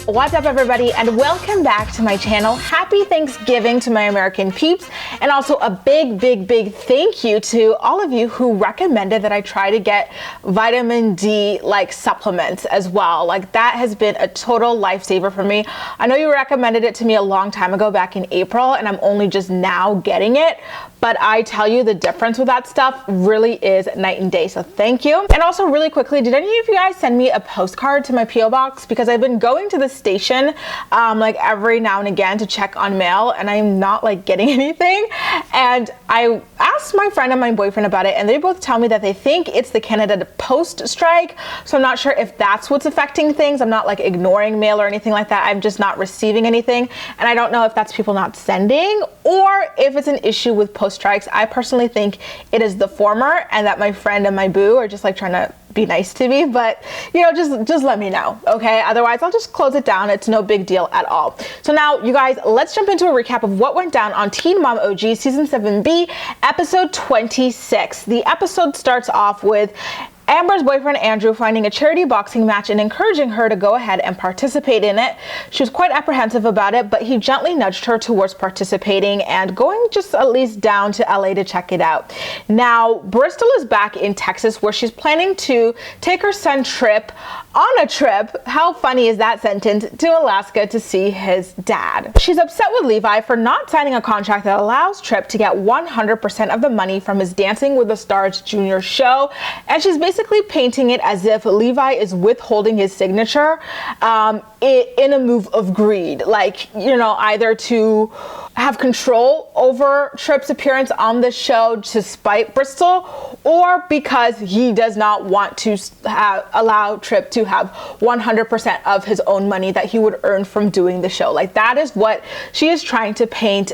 What's up, everybody, and welcome back to my channel. Happy Thanksgiving to my American peeps, and also a big thank you to all of you who recommended that I try to get vitamin D supplements as well. That has been a total lifesaver for me. I know you recommended it to me a long time ago, back in April, and I'm only just now getting it, but I tell you, the difference with that stuff really is night and day, so thank you. And also, really quickly, did any of you guys send me a postcard to my P.O. box? Because I've been going to the station every now and again to check on mail, and I'm not getting anything. And I asked my friend and my boyfriend about it, and they both tell me that they think it's the Canada Post strike. So I'm not sure if that's what's affecting things. I'm not ignoring mail or anything like that. I'm just not receiving anything, and I don't know if that's people not sending or if it's an issue with post strikes. I personally think it is the former, and that my friend and my boo are just trying to be nice to me, but just let me know, okay? Otherwise, I'll just close it down. It's no big deal at all. So now, you guys, let's jump into a recap of what went down on Teen Mom OG Season 7B, Episode 26. The episode starts off with Amber's boyfriend Andrew finding a charity boxing match and encouraging her to go ahead and participate in it. She was quite apprehensive about it, but he gently nudged her towards participating and going just at least down to LA to check it out. Now, Bristol is back in Texas, where she's planning to take her son Trip on a trip, how funny is that sentence, to Alaska to see his dad. She's upset with Levi for not signing a contract that allows Trip to get 100% of the money from his Dancing with the Stars Junior show, and she's basically painting it as if Levi is withholding his signature in a move of greed, either to have control over Trip's appearance on the show to spite Bristol, or because he does not want to allow Trip to have 100% of his own money that he would earn from doing the show. That is what she is trying to paint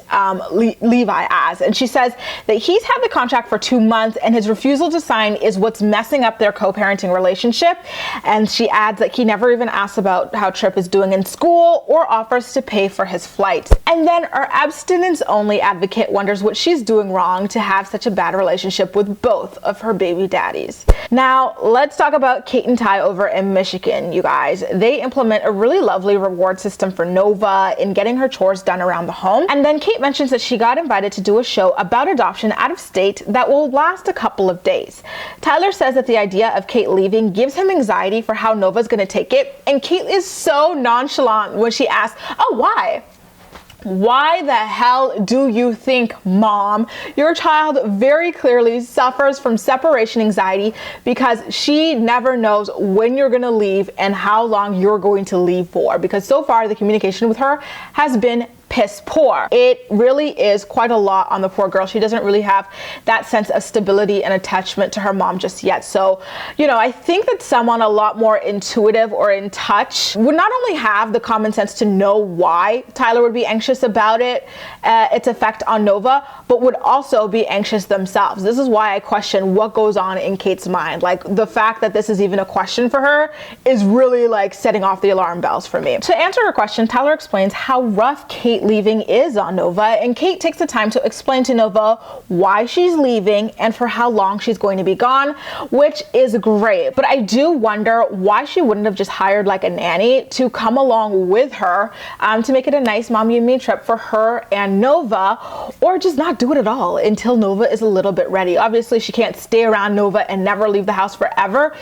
Levi as. And she says that he's had the contract for 2 months, and his refusal to sign is what's messing up their co-parenting relationship. And she adds that he never even asks about how Trip is doing in school or offers to pay for his flight. And then our abstinence-only advocate wonders what she's doing wrong to have such a bad relationship with both of her baby daddies. Now, let's talk about Kate and Ty over in Michigan, you guys. They implement a really lovely reward system for Nova in getting her chores done around the home. And then Kate mentions that she got invited to do a show about adoption out of state that will last a couple of days. Tyler says that the idea of Kate leaving gives him anxiety for how Nova's gonna take it, and Kate is so nonchalant when she asks, "Oh, why? Why the hell do you think, Mom? Your child very clearly suffers from separation anxiety because she never knows when you're gonna leave and how long you're going to leave for, because so far the communication with her has been piss poor. It really is quite a lot on the poor girl. She doesn't really have that sense of stability and attachment to her mom just yet. So, I think that someone a lot more intuitive or in touch would not only have the common sense to know why Tyler would be anxious about its effect on Nova, but would also be anxious themselves. This is why I question what goes on in Kate's mind. The fact that this is even a question for her is really setting off the alarm bells for me. To answer her question, Tyler explains how rough Kate leaving is on Nova, and Kate takes the time to explain to Nova why she's leaving and for how long she's going to be gone, which is great. But I do wonder why she wouldn't have just hired a nanny to come along with her to make it a nice mommy and me trip for her and Nova, or just not do it at all until Nova is a little bit ready. Obviously, she can't stay around Nova and never leave the house forever,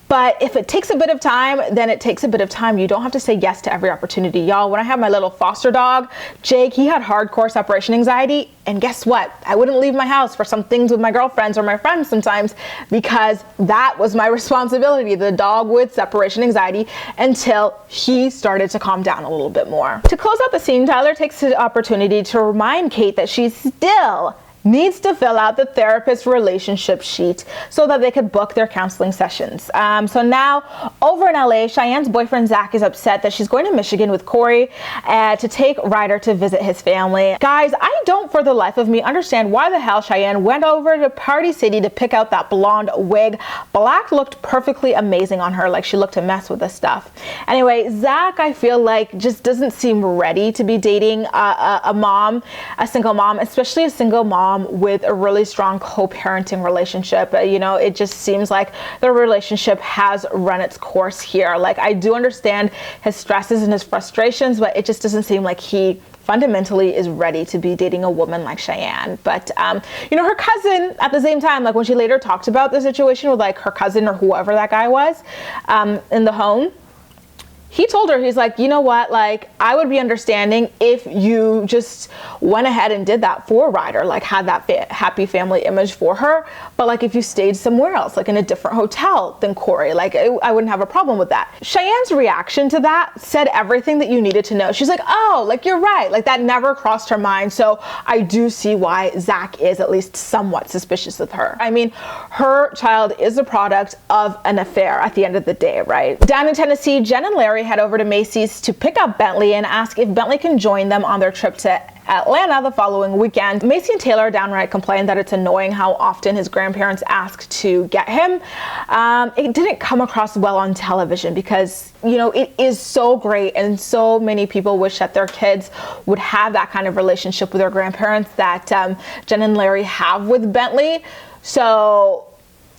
but if it takes a bit of time, then it takes a bit of time. You don't have to say yes to every opportunity. Y'all, when I had my little foster dog, Jake, he had hardcore separation anxiety. And guess what? I wouldn't leave my house for some things with my girlfriends or my friends sometimes, because that was my responsibility, the dog with separation anxiety, until he started to calm down a little bit more. To close out the scene, Tyler takes the opportunity to remind Kate that she still needs to fill out the therapist relationship sheet so that they could book their counseling sessions. So now over in LA, Cheyenne's boyfriend Zach is upset that she's going to Michigan with Corey to take Ryder to visit his family. Guys, I don't for the life of me understand why the hell Cheyenne went over to Party City to pick out that blonde wig. Black looked perfectly amazing on her, she looked a mess with this stuff. Anyway, Zach, I feel just doesn't seem ready to be dating a single mom, especially a single mom mom with a really strong co-parenting relationship. You know, it just seems like the relationship has run its course here. Like, I do understand his stresses and his frustrations, but it just doesn't seem like he fundamentally is ready to be dating a woman like Cheyenne. But, you know, her cousin at the same time, like when she later talked about the situation with like her cousin or whoever that guy was in the home, he told her, he's like, you know what, like, I would be understanding if you just went ahead and did that for Ryder, like had that happy family image for her. But like, if you stayed somewhere else, like in a different hotel than Corey, like I wouldn't have a problem with that. Cheyenne's reaction to that said everything that you needed to know. She's like, oh, like, you're right. Like, that never crossed her mind. So I do see why Zach is at least somewhat suspicious of her. I mean, her child is a product of an affair at the end of the day, right? Down in Tennessee, Jen and Larry head over to Macy's to pick up Bentley and ask if Bentley can join them on their trip to Atlanta the following weekend. Maci and Taylor downright complained that it's annoying how often his grandparents ask to get him. It didn't come across well on television because, you know, it is so great and so many people wish that their kids would have that kind of relationship with their grandparents that Jen and Larry have with Bentley. So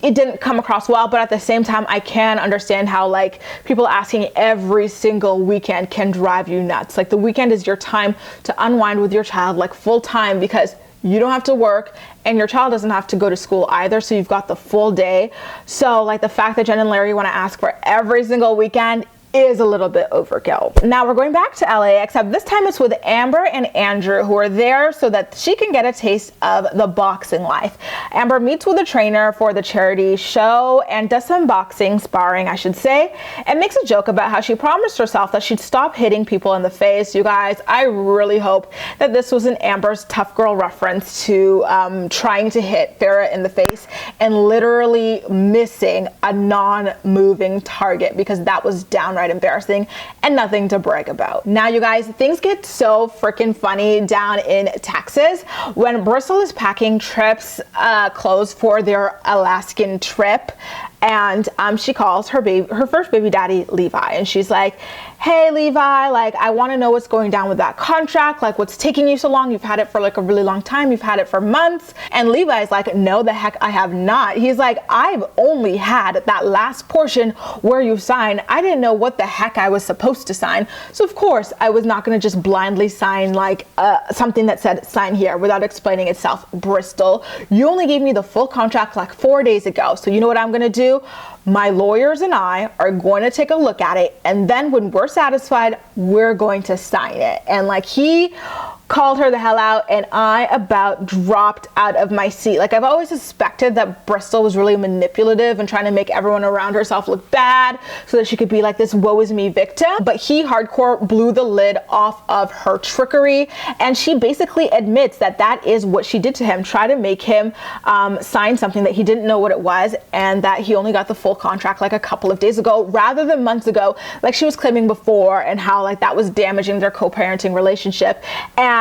it didn't come across well, but at the same time, I can understand how like people asking every single weekend can drive you nuts. Like, the weekend is your time to unwind with your child, like full time, because you don't have to work and your child doesn't have to go to school either. So you've got the full day. So like, the fact that Jen and Larry want to ask for every single weekend is a little bit overkill. Now we're going back to LA, except this time it's with Amber and Andrew, who are there so that she can get a taste of the boxing life. Amber meets with a trainer for the charity show and does some boxing sparring, I should say, and makes a joke about how she promised herself that she'd stop hitting people in the face. You guys, I really hope that this was an Amber's tough girl reference to trying to hit Farrah in the face and literally missing a non-moving target, because that was downright embarrassing and nothing to brag about. Now, you guys, things get so freaking funny down in Texas when Bristol is packing clothes for their Alaskan trip, and she calls her first baby daddy Levi, and she's like, hey Levi, like, I want to know what's going down with that contract, like what's taking you so long? You've had it for like a really long time, you've had it for months. And Levi's like, no the heck I have not. He's like, I've only had that last portion where you sign. I didn't know what the heck I was supposed to sign, so of course I was not going to just blindly sign like something that said sign here without explaining itself. Bristol, you only gave me the full contract like 4 days ago, so you know what I'm going to do? My lawyers and I are going to take a look at it, and then when we're satisfied, we're going to sign it. And like, he called her the hell out, and I about dropped out of my seat. Like, I've always suspected that Bristol was really manipulative and trying to make everyone around herself look bad so that she could be like this woe is me victim. But he hardcore blew the lid off of her trickery, and she basically admits that that is what she did to him, try to make him sign something that he didn't know what it was, and that he only got the full contract like a couple of days ago rather than months ago, like she was claiming before, and how like that was damaging their co-parenting relationship. And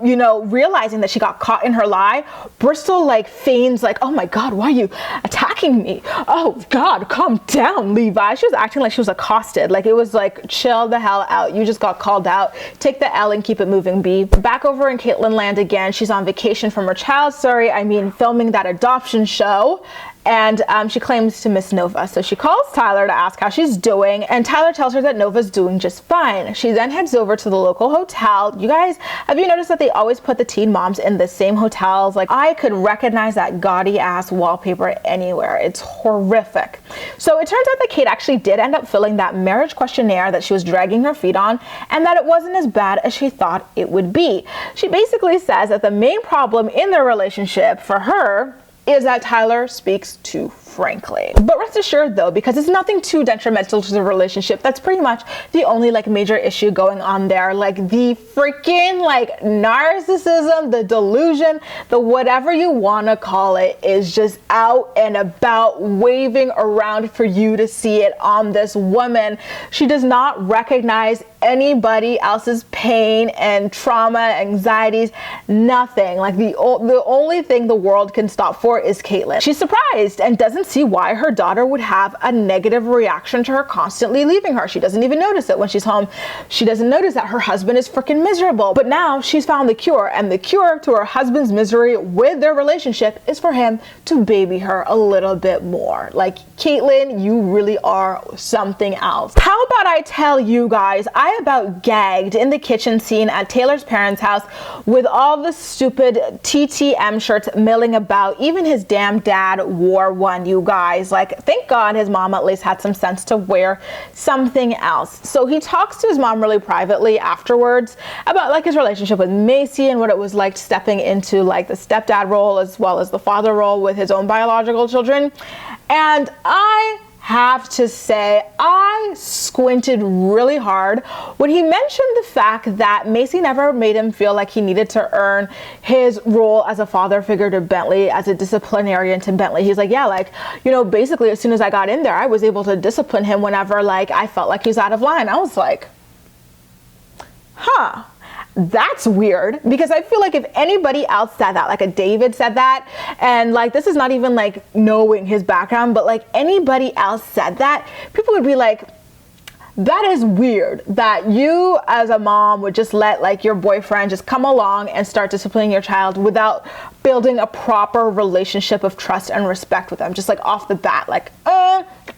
you know, realizing that she got caught in her lie, Bristol like feigns like, oh my god, why are you attacking me? Oh god, calm down, Levi. She was acting like she was accosted. Like, it was like, chill the hell out, you just got called out, take the L and keep it moving, B. Back over in Catelynn land again, she's on vacation from her filming that adoption show, and she claims to miss Nova. So she calls Tyler to ask how she's doing, and Tyler tells her that Nova's doing just fine. She then heads over to the local hotel. You guys, have you noticed that they always put the teen moms in the same hotels? Like, I could recognize that gaudy ass wallpaper anywhere. It's horrific. So it turns out that Kate actually did end up filling that marriage questionnaire that she was dragging her feet on, and that it wasn't as bad as she thought it would be. She basically says that the main problem in their relationship for her is that Tyler speaks too frankly. But rest assured though, because it's nothing too detrimental to the relationship, that's pretty much the only like major issue going on there. Like, the freaking like narcissism, the delusion, the whatever you want to call it, is just out and about, waving around for you to see it on this woman. She does not recognize anybody else's pain and trauma, anxieties, nothing. Like, the only thing the world can stop for is Catelynn. She's surprised and doesn't doesn't see why her daughter would have a negative reaction to her constantly leaving her. She doesn't even notice it when she's home. She doesn't notice that her husband is freaking miserable. But now she's found the cure, and the cure to her husband's misery with their relationship is for him to baby her a little bit more. Like, Catelynn, you really are something else. How about I tell you guys, I about gagged in the kitchen scene at Taylor's parents' house with all the stupid TTM shirts milling about. Even his damn dad wore one, you guys. Like, thank God his mom at least had some sense to wear something else. So he talks to his mom really privately afterwards about like his relationship with Maci and what it was like stepping into like the stepdad role as well as the father role with his own biological children. And I have to say, I squinted really hard when he mentioned the fact that Maci never made him feel like he needed to earn his role as a father figure to Bentley, as a disciplinarian to Bentley. He's like, yeah, like, you know, basically as soon as I got in there, I was able to discipline him whenever like I felt like he's out of line. I was like, huh. That's weird, because I feel like if anybody else said that, like a David said that, and like this is not even like knowing his background, but like anybody else said that, people would be like, that is weird that you as a mom would just let like your boyfriend just come along and start disciplining your child without building a proper relationship of trust and respect with them, just like off the bat. Like,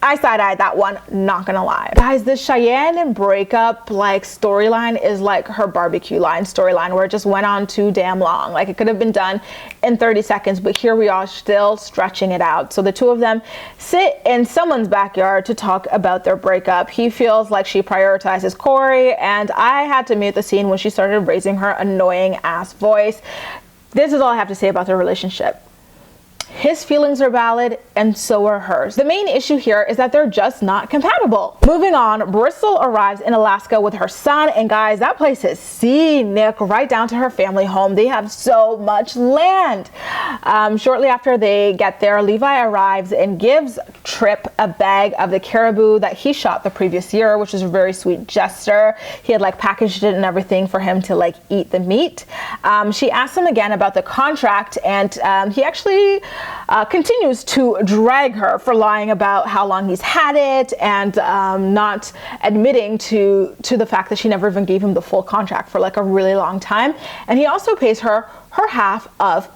I side-eyed that one, not gonna lie. Guys, the Cheyenne and breakup like storyline is like her barbecue line storyline, where it just went on too damn long. Like, it could have been done in 30 seconds, but here we are still stretching it out. So the two of them sit in someone's backyard to talk about their breakup. He feels like she prioritizes Corey, and I had to mute the scene when she started raising her annoying ass voice. This is all I have to say about their relationship. His feelings are valid, and so are hers. The main issue here is that they're just not compatible. Moving on, Bristol arrives in Alaska with her son, and guys, that place is scenic right down to her family home. They have so much land. Shortly after they get there, Levi arrives and gives Trip a bag of the caribou that he shot the previous year, which is a very sweet gesture. He had like packaged it and everything for him to like eat the meat. She asks him again about the contract, and he actually continues to drag her for lying about how long he's had it, and not admitting to the fact that she never even gave him the full contract for like a really long time. And he also pays her half of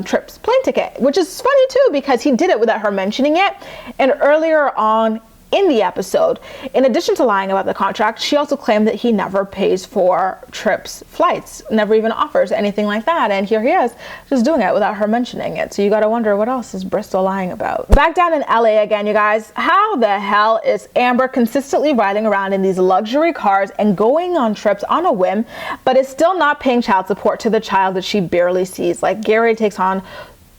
Trip's plane ticket, which is funny too, because he did it without her mentioning it. And earlier on in the episode, in addition to lying about the contract, she also claimed that he never pays for Trip's flights, never even offers anything like that. And here he is, just doing it without her mentioning it. So you gotta wonder, what else is Bristol lying about? Back down in LA again, you guys, how the hell is Amber consistently riding around in these luxury cars and going on trips on a whim, but is still not paying child support to the child that she barely sees? Like, Gary takes on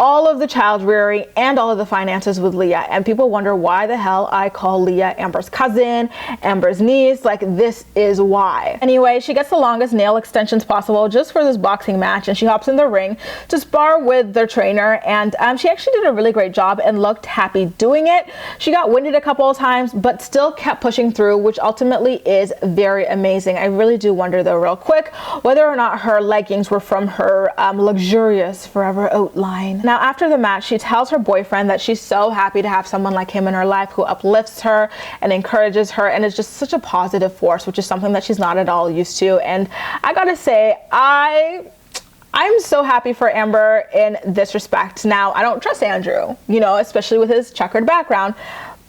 all of the child rearing and all of the finances with Leah, and people wonder why the hell I call Leah Amber's cousin, Amber's niece. Like, this is why. Anyway, she gets the longest nail extensions possible just for this boxing match, and she hops in the ring to spar with their trainer, and she actually did a really great job and looked happy doing it. She got winded a couple of times, but still kept pushing through, which ultimately is very amazing. I really do wonder though, real quick, whether or not her leggings were from her luxurious Forever Oat line. Now, after the match, she tells her boyfriend that she's so happy to have someone like him in her life who uplifts her and encourages her and is just such a positive force, which is something that she's not at all used to. And I gotta say, I'm so happy for Amber in this respect. Now, I don't trust Andrew, you know, especially with his checkered background,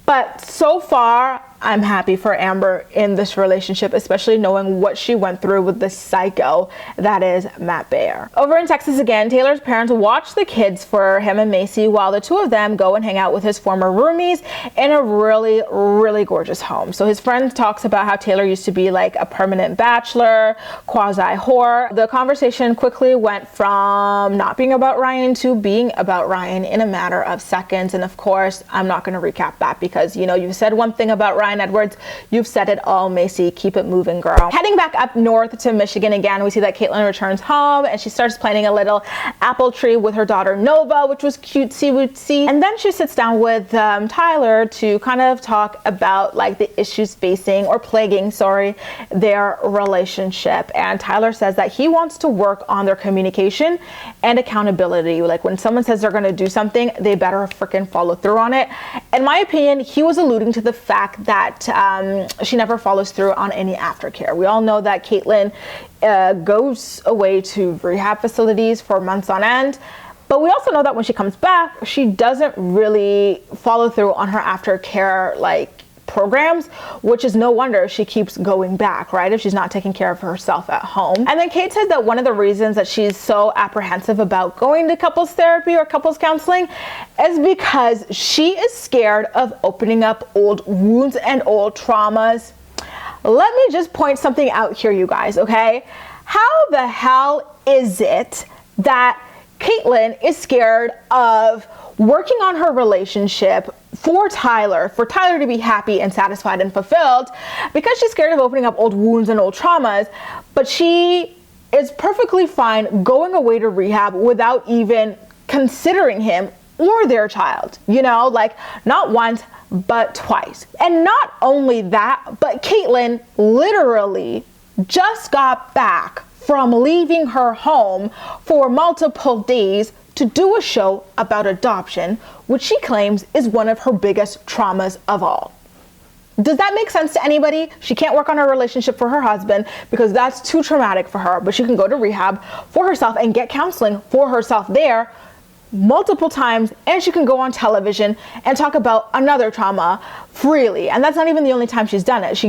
but so far, I'm happy for Amber in this relationship, especially knowing what she went through with this psycho that is Matt Baer. Over in Texas again, Taylor's parents watch the kids for him and Maci while the two of them go and hang out with his former roomies in a really, really gorgeous home. So his friend talks about how Taylor used to be like a permanent bachelor, quasi-whore. The conversation quickly went from not being about Ryan to being about Ryan in a matter of seconds. And of course, I'm not going to recap that because, you know, you said one thing about Ryan Brian Edwards, you've said it all, Maci. Keep it moving, girl. Heading back up north to Michigan again, we see that Catelynn returns home and she starts planting a little apple tree with her daughter Nova, which was cutesy wootsy. And then she sits down with Tyler to kind of talk about like the issues facing or plaguing, their relationship. And Tyler says that he wants to work on their communication and accountability. Like when someone says they're going to do something, they better freaking follow through on it. In my opinion, he was alluding to the fact that she never follows through on any aftercare. We all know that Catelynn goes away to rehab facilities for months on end. But we also know that when she comes back, she doesn't really follow through on her aftercare programs, which is no wonder she keeps going back, right? If she's not taking care of herself at home. And then Kate said that one of the reasons that she's so apprehensive about going to couples therapy or couples counseling is because she is scared of opening up old wounds and old traumas. Let me just point something out here, you guys, okay? How the hell is it that Catelynn is scared of working on her relationship for Tyler to be happy and satisfied and fulfilled, because she's scared of opening up old wounds and old traumas, but she is perfectly fine going away to rehab without even considering him or their child, not once, but twice. And not only that, but Catelynn literally just got back from leaving her home for multiple days to do a show about adoption, which she claims is one of her biggest traumas of all. Does that make sense to anybody? She can't work on her relationship for her husband because that's too traumatic for her, but she can go to rehab for herself and get counseling for herself there multiple times, and she can go on television and talk about another trauma freely. And that's not even the only time she's done it. She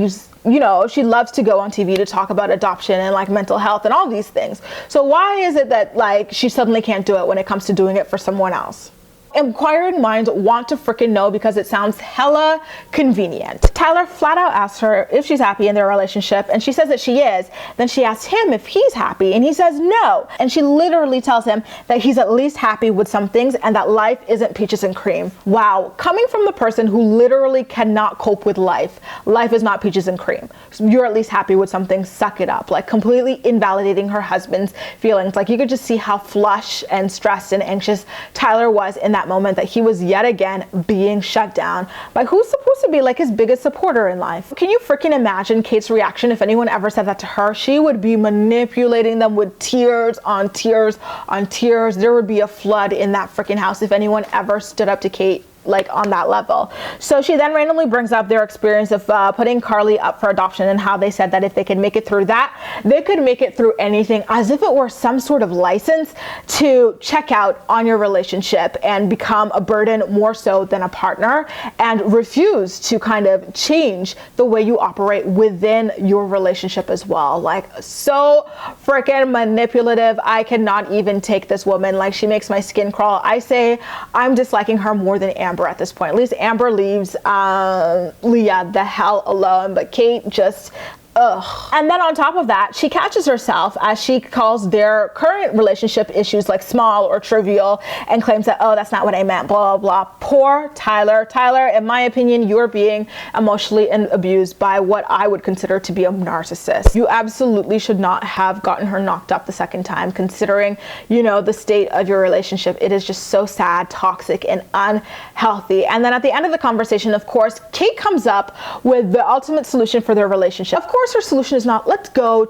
loves to go on TV to talk about adoption and mental health and all these things. So why is it that she suddenly can't do it when it comes to doing it for someone else? Inquiring minds want to freaking know because it sounds hella convenient. Tyler flat out asks her if she's happy in their relationship, and she says that she is. Then she asks him if he's happy, and he says no. And she literally tells him that he's at least happy with some things and that life isn't peaches and cream. Wow, coming from the person who literally cannot cope with life. Life is not peaches and cream. You're at least happy with some things, suck it up. Completely invalidating her husband's feelings. You could just see how flush and stressed and anxious Tyler was in that moment, that he was yet again being shut down by who's supposed to be his biggest supporter in life. Can you freaking imagine Kate's reaction if anyone ever said that to her? She would be manipulating them with tears on tears on tears. There would be a flood in that freaking house if anyone ever stood up to Kate on that level. So she then randomly brings up their experience of putting Carly up for adoption and how they said that if they could make it through that, they could make it through anything, as if it were some sort of license to check out on your relationship and become a burden more so than a partner, and refuse to kind of change the way you operate within your relationship as well. So freaking manipulative. I cannot even take this woman. She makes my skin crawl. I say I'm disliking her more than Amber at this point. At least Amber leaves Leah the hell alone, but Kate just ugh. And then on top of that, she catches herself as she calls their current relationship issues small or trivial, and claims that, oh, that's not what I meant, blah, blah, blah. Poor Tyler. Tyler, in my opinion, you're being emotionally abused by what I would consider to be a narcissist. You absolutely should not have gotten her knocked up the second time, considering, the state of your relationship. It is just so sad, toxic, and unhealthy. And then at the end of the conversation, of course, Kate comes up with the ultimate solution for their relationship. Of course, her solution is not, let's go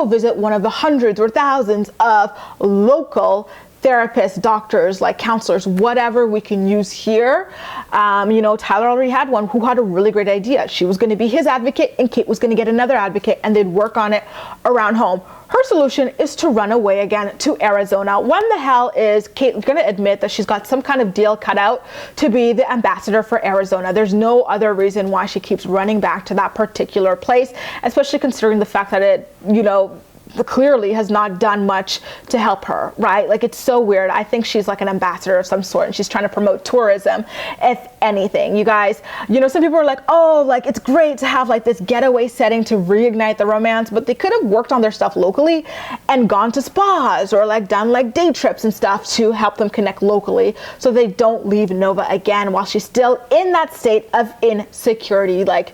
visit one of the hundreds or thousands of local therapists, doctors, counselors, whatever we can use here. Tyler already had one who had a really great idea. She was going to be his advocate, and Kate was going to get another advocate, and they'd work on it around home. Her solution is to run away again to Arizona. When the hell is Kate going to admit that she's got some kind of deal cut out to be the ambassador for Arizona? There's no other reason why she keeps running back to that particular place, especially considering the fact that it, clearly has not done much to help her, right? Like, it's so weird. I think she's like an ambassador of some sort, and she's trying to promote tourism, if anything. You guys, you know, some people are like, oh, like, it's great to have like this getaway setting to reignite the romance, but they could have worked on their stuff locally and gone to spas or like done like day trips and stuff to help them connect locally so they don't leave Nova again while she's still in that state of insecurity. Like,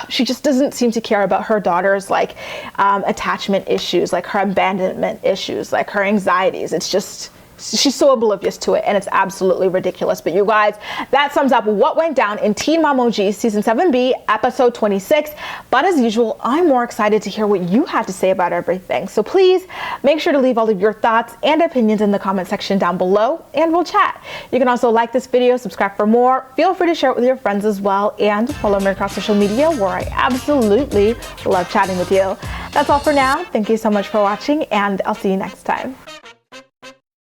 she just doesn't seem to care about her daughter's like attachment issues, like her abandonment issues, like her anxieties. It's just, she's so oblivious to it, and it's absolutely ridiculous. But you guys, that sums up what went down in Teen Mom OG Season 7B, Episode 26. But as usual, I'm more excited to hear what you have to say about everything. So please make sure to leave all of your thoughts and opinions in the comment section down below, and we'll chat. You can also like this video, subscribe for more. Feel free to share it with your friends as well, and follow me across social media, where I absolutely love chatting with you. That's all for now. Thank you so much for watching, and I'll see you next time.